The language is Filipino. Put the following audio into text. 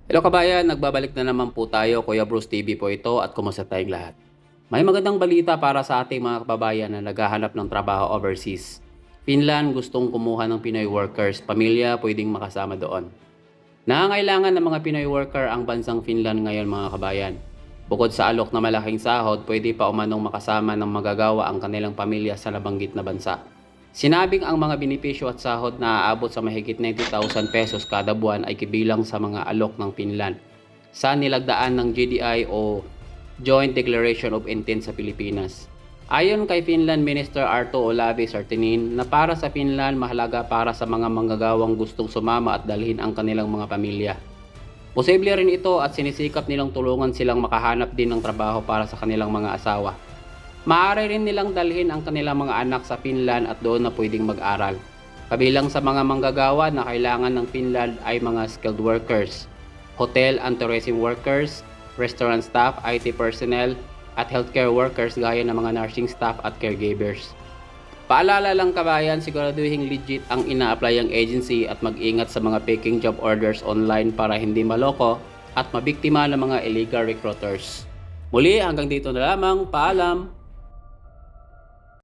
Hello kabayan, nagbabalik na naman po tayo. Kuya Bruce TV po ito at kumusta tayong lahat. May magandang balita para sa ating mga kababayan na naghahanap ng trabaho overseas. Finland gustong kumuha ng Pinoy workers, pamilya pwedeng makasama doon. Nangangailangan ng mga Pinoy worker ang bansang Finland ngayon mga kabayan. Bukod sa alok na malaking sahod, pwede pa umanong makasama ng magagawa ang kanilang pamilya sa nabanggit na bansa. Sinabing ang mga benepisyo at sahod na aabot sa mahigit 90,000 pesos kada buwan ay kibilang sa mga alok ng Finland sa nilagdaan ng GDI o Joint Declaration of Intent sa Pilipinas. Ayon kay Finland Minister Arto Olavi Sartinin na para sa Finland mahalaga para sa mga manggagawang gustong sumama at dalhin ang kanilang mga pamilya. Posible rin ito at sinisikap nilang tulungan silang makahanap din ng trabaho para sa kanilang mga asawa. Maaari rin nilang dalhin ang kanilang mga anak sa Finland at doon na pwedeng mag-aral. Kabilang sa mga manggagawa na kailangan ng Finland ay mga skilled workers, hotel and tourism workers, restaurant staff, IT personnel, at healthcare workers gaya ng mga nursing staff at caregivers. Paalala lang kabayan, siguraduhin legit ang ina-apply ang agency at mag-ingat sa mga faking job orders online para hindi maloko at mabiktima ng mga illegal recruiters. Muli hanggang dito na lamang, paalam!